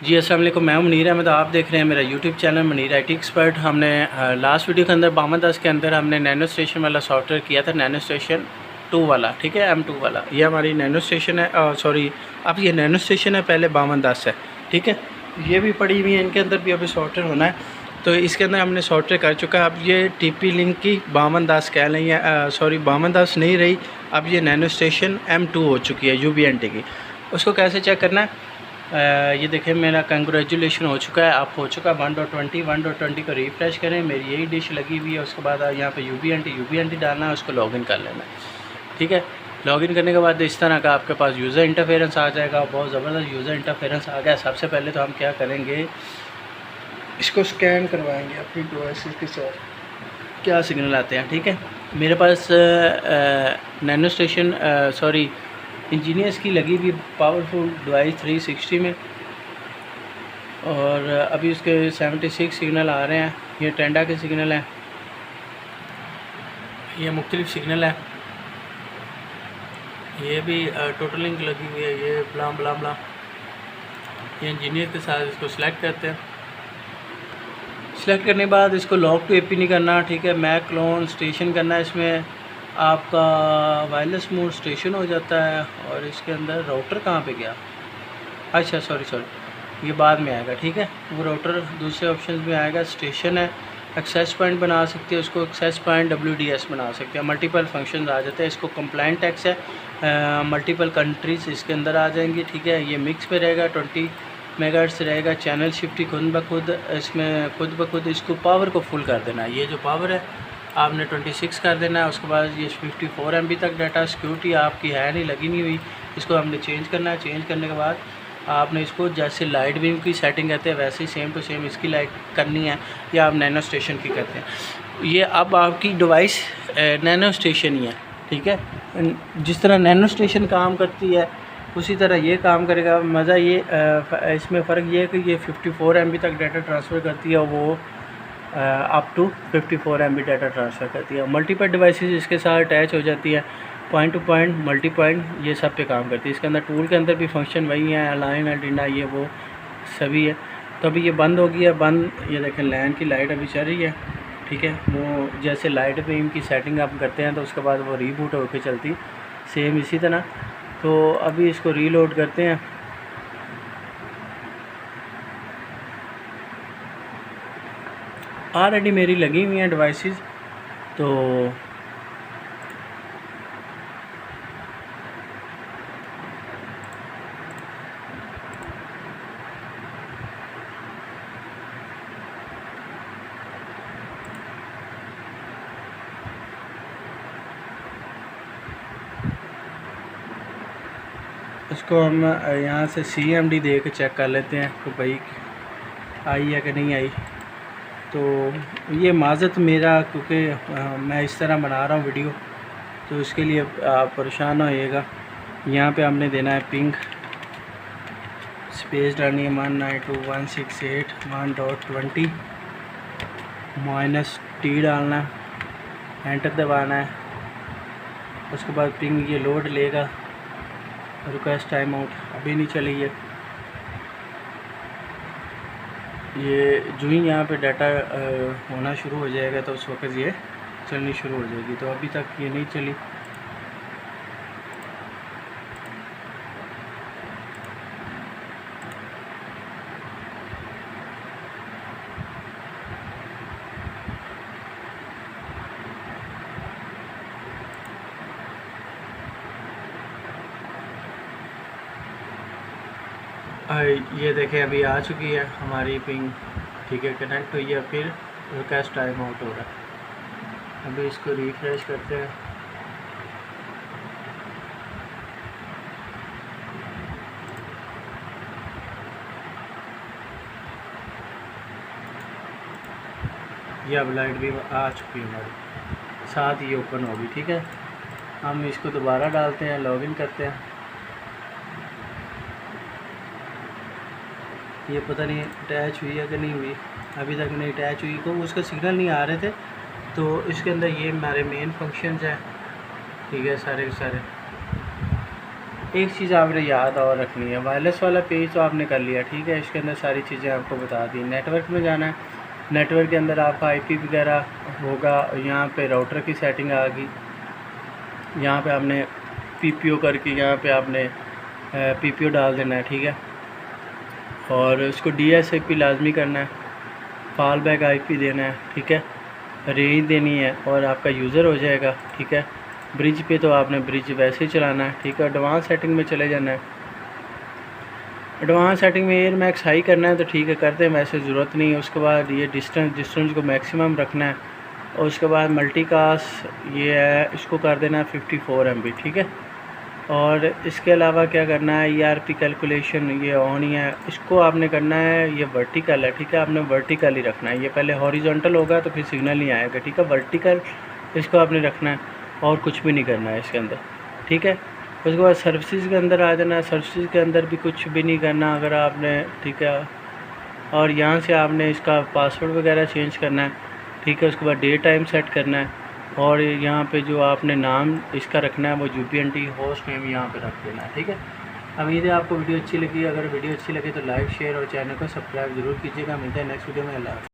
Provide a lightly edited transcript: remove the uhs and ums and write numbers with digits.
जी अस्सलाम वालेकुम, मैं मुनीर अहमद। आप देख रहे हैं मेरा YouTube channel Munir IT expert. हमने लास्ट वीडियो के अंदर 5210 के अंदर हमने नैनो स्टेशन वाला सॉफ्टवेयर किया था, नैनो स्टेशन 2 वाला, ठीक है, M2 वाला। ये हमारी नैनो स्टेशन है, सॉरी अब ये नैनो स्टेशन है, पहले 5210 है, ठीक है। ये भी पड़ी हुई है, इनके अंदर भी अभी सॉफ्टवेयर होना है, तो इसके अंदर हमने सॉफ्टवेयर कर चुका है। अब ये TP लिंक की 5210 कह लें, सॉरी 5210 नहीं रही, अब ये नैनो स्टेशन M2 हो चुकी है UBNT की। उसको कैसे चेक करना है? ये देखें, मेरा कंग्रेचुलेशन हो चुका है, आप हो चुका 1.20 को रिफ़्रेश करें, मेरी यही डिश लगी हुई है। उसके बाद यहाँ पे UBNT डालना है, उसको लॉगिन कर लेना है, ठीक है। लॉगिन करने के बाद इस तरह का आपके पास यूज़र इंटरफेरेंस आ जाएगा, बहुत ज़बरदस्त यूज़र इंटरफेरेंस आ गया। सबसे पहले तो हम क्या करेंगे, इसको स्कैन करवाएंगे अपनी डिवाइस के साथ, क्या सिग्नल आते हैं, ठीक है। मेरे पास नैनो स्टेशन सॉरी इंजीनियर्स की लगी हुई पावरफुल डिवाइस 360 में, और अभी उसके 76 सिग्नल आ रहे हैं। ये टेंडा के सिग्नल हैं, ये मुख्तलिफ सिग्नल है। ये भी टोटल लिंक लगी हुई है, ये ब्लाम ब्लाम ब्लाम। ये इंजीनियर के साथ इसको सिलेक्ट करते हैं। सिलेक्ट करने के बाद इसको लॉक टू AP नहीं करना, ठीक है। मैक क्लोन स्टेशन करना है। इसमें आपका वायरलेस मोड स्टेशन हो जाता है, और इसके अंदर राउटर कहाँ पे गया, अच्छा सॉरी ये बाद में आएगा, ठीक है। वो राउटर दूसरे ऑप्शन में आएगा। स्टेशन है, एक्सेस पॉइंट बना सकते हैं, उसको एक्सेस पॉइंट WDS बना सकते हैं। मल्टीपल फंक्शंस आ जाते हैं। इसको कंप्लाइंट टैक्स है, मल्टीपल कंट्रीज़ इसके अंदर आ जाएंगी, ठीक है। ये मिक्स पे रहेगा, 20 मेगाहर्ट्ज़ रहेगा। चैनल शिफ्टी खुद ब खुद, इसमें खुद ब खुद इसको पावर को फुल कर देना है। ये जो पावर है आपने 26 कर देना है। उसके बाद ये 54 MB तक डाटा। सिक्योरिटी आपकी है नहीं, लगी नहीं हुई, इसको हमने चेंज करना है। चेंज करने के बाद आपने इसको जैसे लाइट बीम की सेटिंग कहते हैं वैसे ही सेम टू सेम इसकी लाइट करनी है, या आप नैनो स्टेशन की करते हैं। ये अब आपकी डिवाइस नैनो स्टेशन ही है, ठीक है। जिस तरह नैनो स्टेशन काम करती है उसी तरह ये काम करेगा। मज़ा ये इसमें फ़र्क ये है कि ये 54 MB तक डाटा ट्रांसफ़र करती है, वो up to 54 MB data transfer करती है। मल्टीपल डिवाइसेस इसके साथ अटैच हो जाती है, point two point, multi point, ये सब पे काम करती है। इसके अंदर टूल के अंदर भी फंक्शन वही है, अलाइन एंटीना ये वो सभी है। तो अभी ये बंद हो गई है, बंद। ये देखें लैन की लाइट अभी चल रही है, ठीक है। वो जैसे लाइट बीम की सेटिंग आप करते हैं तो उसके बाद वो रीबूट होकर चलती, सेम इसी तरह। तो अभी इसको रीलोड करते हैं। ऑलरेडी मेरी लगी हुई हैं डिवाइसेस, तो इसको हम यहाँ से CMD दे के चेक कर लेते हैं कि भाई आई है कि नहीं आई। तो ये माज़रत मेरा, क्योंकि मैं इस तरह बना रहा हूँ वीडियो, तो इसके लिए आप परेशान ना होइएगा। यहाँ पे हमने देना है पिंग, स्पेस डालनी है 192.168.1.20 -T डालना है, एंटर दबाना है। उसके बाद पिंग ये लोड लेगा। रिक्वेस्ट टाइम आउट अभी नहीं चली है। ये जो ही यहाँ पे डाटा होना शुरू हो जाएगा तो उस वक्त ये चलनी शुरू हो जाएगी। तो अभी तक ये नहीं चली। ये देखें अभी आ चुकी है हमारी पिंग, ठीक है, कनेक्ट हुई है। फिर रिक्वेस्ट टाइम आउट हो रहा है। अभी इसको रिफ्रेश करते हैं। ये अब लाइट भी आ चुकी है हमारी, साथ ही ओपन होगी, ठीक है। हम इसको दोबारा डालते हैं, लॉगिन करते हैं। ये पता नहीं अटैच हुई है कि नहीं हुई, अभी तक नहीं अटैच हुई, तो उसका सिग्नल नहीं आ रहे थे। तो इसके अंदर ये हमारे मेन फंक्शंस हैं, ठीक है, सारे के सारे। एक चीज़ आपने याद और रखनी है, वायरलेस वाला पेज तो आपने कर लिया, ठीक है। इसके अंदर सारी चीज़ें आपको बता दी। नेटवर्क में जाना है, नेटवर्क के अंदर आपका आईपी वगैरह होगा। यहाँ पे राउटर की सेटिंग आ गई, यहाँ पे आपने पीपीओ करके यहाँ पे आपने पीपीओ डाल देना है, ठीक है। और इसको डीएसआईपी लाजमी करना है, फॉल बैक आईपी देना है, ठीक है। रेंज देनी है और आपका यूज़र हो जाएगा, ठीक है। ब्रिज पे तो आपने ब्रिज वैसे ही चलाना है, ठीक है। एडवांस सेटिंग में चले जाना है, एडवांस सेटिंग में एयर मैक्स हाई करना है तो ठीक है, करते हैं, वैसे ज़रूरत नहीं है। उसके बाद ये डिस्टेंस को मैक्सिमम रखना है और उसके बाद मल्टीकास्ट ये है, इसको कर देना है 54 MB, ठीक है। और इसके अलावा क्या करना है, ERP कैलकुलेशन ये ऑन ही है, इसको आपने करना है, ये वर्टिकल है, ठीक है। आपने वर्टिकल ही रखना है, ये पहले हॉरिजॉन्टल होगा तो फिर सिग्नल नहीं आएगा, ठीक है। वर्टिकल इसको आपने रखना है और कुछ भी नहीं करना है इसके अंदर, ठीक है। उसके बाद सर्विसेज के अंदर आ जाना है, सर्विसेज के अंदर भी कुछ भी नहीं करना अगर आपने, ठीक है। और यहाँ से आपने इसका पासवर्ड वगैरह चेंज करना है, ठीक है। उसके बाद डे टाइम सेट करना है और यहाँ पे जो आपने नाम इसका रखना है वो UPnT होस्ट नेम यहाँ पे रख देना है, ठीक है। उम्मीद है आपको वीडियो अच्छी लगी। अगर वीडियो अच्छी लगे तो लाइक शेयर और चैनल को सब्सक्राइब ज़रूर कीजिएगा। मिलते हैं नेक्स्ट वीडियो में। अल्लाह।